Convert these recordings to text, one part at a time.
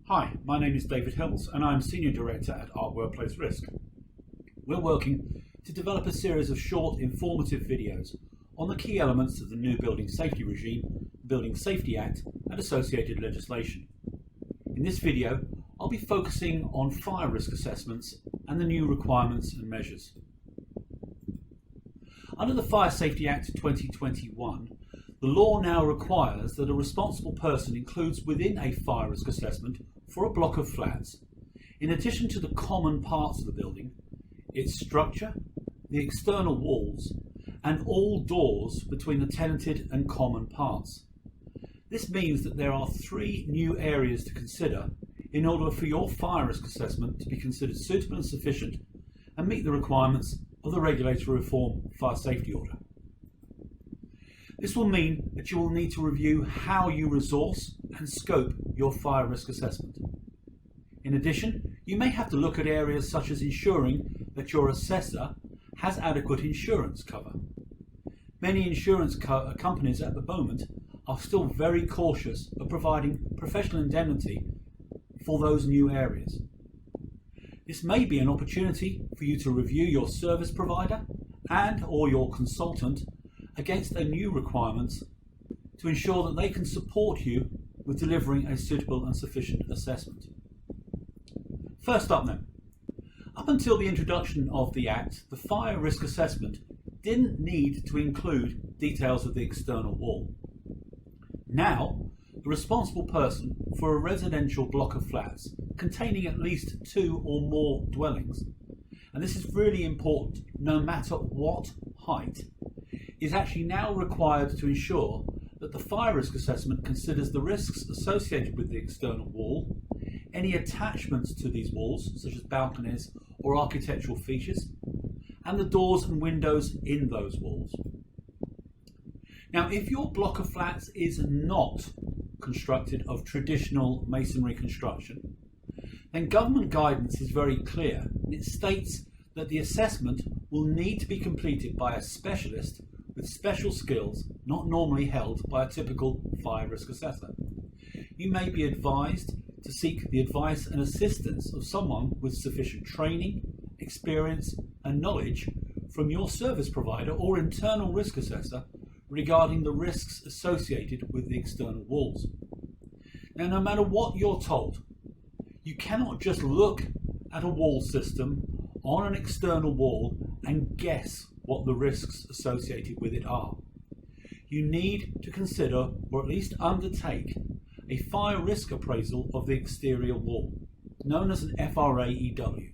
Hi, my name is David Hills and I'm Senior Director at Art Workplace Risk. We're working to develop a series of short informative videos on the key elements of the new Building Safety Regime, Building Safety Act and associated legislation. In this video, I'll be focusing on fire risk assessments and the new requirements and measures. Under the Fire Safety Act 2021, the law now requires that a responsible person includes within a fire risk assessment for a block of flats, in addition to the common parts of the building, its structure, the external walls, and all doors between the tenanted and common parts. This means that there are 3 new areas to consider in order for your fire risk assessment to be considered suitable and sufficient and meet the requirements of the Regulatory Reform Fire Safety Order. This will mean that you will need to review how you resource and scope your fire risk assessment. In addition, you may have to look at areas such as ensuring that your assessor has adequate insurance cover. Many insurance companies at the moment are still very cautious of providing professional indemnity for those new areas. This may be an opportunity for you to review your service provider and/or your consultant against their new requirements to ensure that they can support you with delivering a suitable and sufficient assessment. First up then, up until the introduction of the Act, the fire risk assessment didn't need to include details of the external wall. Now, the responsible person for a residential block of flats containing at least 2 or more dwellings, and this is really important no matter what height, is actually now required to ensure that the fire risk assessment considers the risks associated with the external wall, any attachments to these walls, such as balconies or architectural features, and the doors and windows in those walls. Now, if your block of flats is not constructed of traditional masonry construction, then government guidance is very clear. It states that the assessment will need to be completed by a specialist with special skills not normally held by a typical fire risk assessor. You may be advised to seek the advice and assistance of someone with sufficient training, experience and knowledge from your service provider or internal risk assessor regarding the risks associated with the external walls. Now, no matter what you're told, you cannot just look at a wall system on an external wall and guess what the risks associated with it are. You need to consider, or at least undertake, a fire risk appraisal of the exterior wall, known as an FRAEW.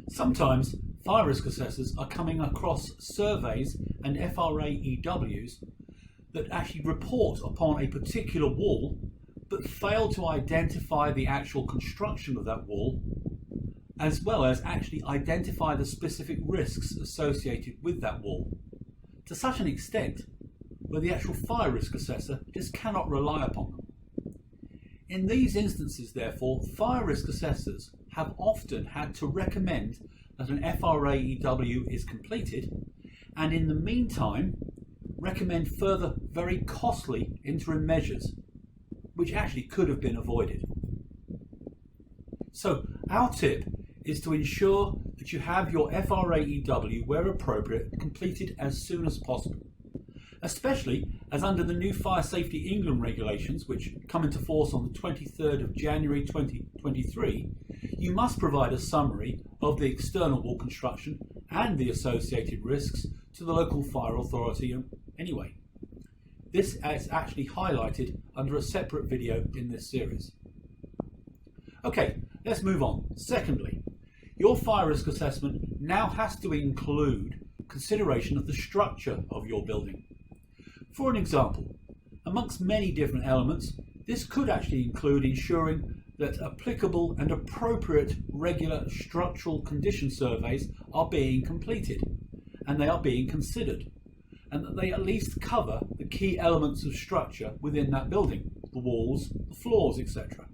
Sometimes fire risk assessors are coming across surveys and FRAEWs that actually report upon a particular wall but fail to identify the actual construction of that wall, as well as actually identify the specific risks associated with that wall, to such an extent where the actual fire risk assessor just cannot rely upon them. In these instances, therefore, fire risk assessors have often had to recommend that an FRAEW is completed, and in the meantime recommend further very costly interim measures which actually could have been avoided. So our tip is to ensure that you have your FRAEW, where appropriate, completed as soon as possible, especially as under the new Fire Safety England regulations, which come into force on the 23rd of January 2023, you must provide a summary of the external wall construction and the associated risks to the local fire authority anyway. This is actually highlighted under a separate video in this series. Okay, let's move on. Secondly, your fire risk assessment now has to include consideration of the structure of your building. For an example, amongst many different elements, this could actually include ensuring that applicable and appropriate regular structural condition surveys are being completed and they are being considered, and that they at least cover the key elements of structure within that building, the walls, the floors, etc.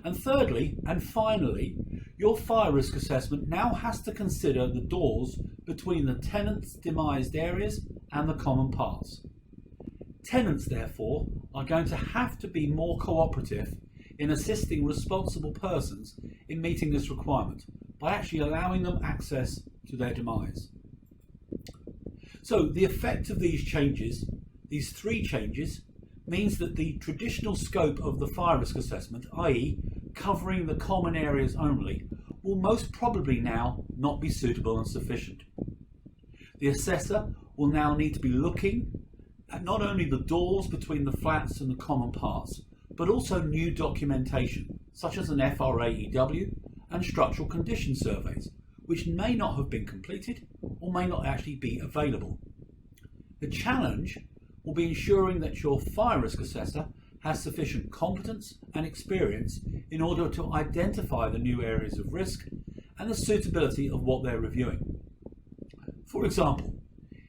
And thirdly, and finally, your fire risk assessment now has to consider the doors between the tenant's demised areas and the common parts. Tenants, therefore, are going to have to be more cooperative in assisting responsible persons in meeting this requirement by actually allowing them access to their demise. So the effect of these changes, these three changes, means that the traditional scope of the fire risk assessment, i.e. covering the common areas only, will most probably now not be suitable and sufficient. The assessor will now need to be looking at not only the doors between the flats and the common parts, but also new documentation, such as an FRAEW and structural condition surveys, which may not have been completed or may not actually be available. The challenge will be ensuring that your fire risk assessor has sufficient competence and experience in order to identify the new areas of risk and the suitability of what they're reviewing. For example,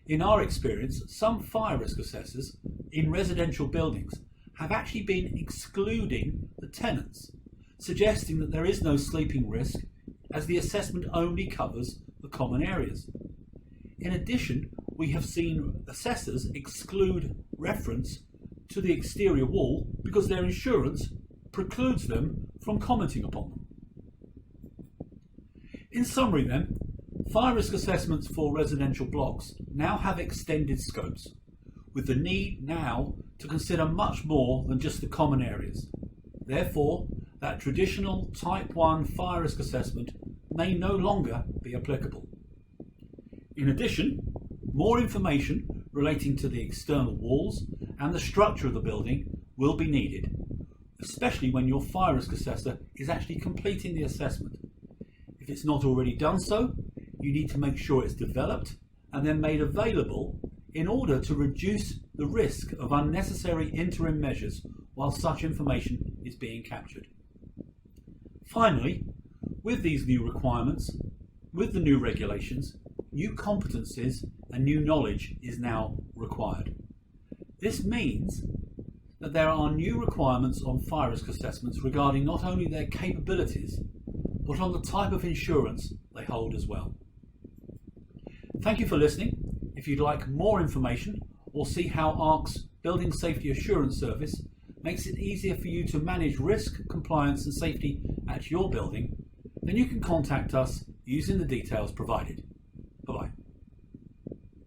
in our experience, some fire risk assessors in residential buildings have actually been excluding the tenants, suggesting that there is no sleeping risk as the assessment only covers the common areas. In addition, we have seen assessors exclude reference to the exterior wall because their insurance precludes them from commenting upon them. In summary then, fire risk assessments for residential blocks now have extended scopes, with the need now to consider much more than just the common areas. Therefore, that traditional Type 1 fire risk assessment may no longer be applicable. In addition, more information relating to the external walls and the structure of the building will be needed, especially when your fire risk assessor is actually completing the assessment. If it's not already done so, you need to make sure it's developed and then made available in order to reduce the risk of unnecessary interim measures while such information is being captured. Finally, with these new requirements, with the new regulations, new competencies and new knowledge is now required. This means that there are new requirements on fire risk assessments regarding not only their capabilities, but on the type of insurance they hold as well. Thank you for listening. If you'd like more information or see how ARC's Building Safety Assurance Service makes it easier for you to manage risk, compliance and safety at your building, then you can contact us using the details provided. Bye-bye.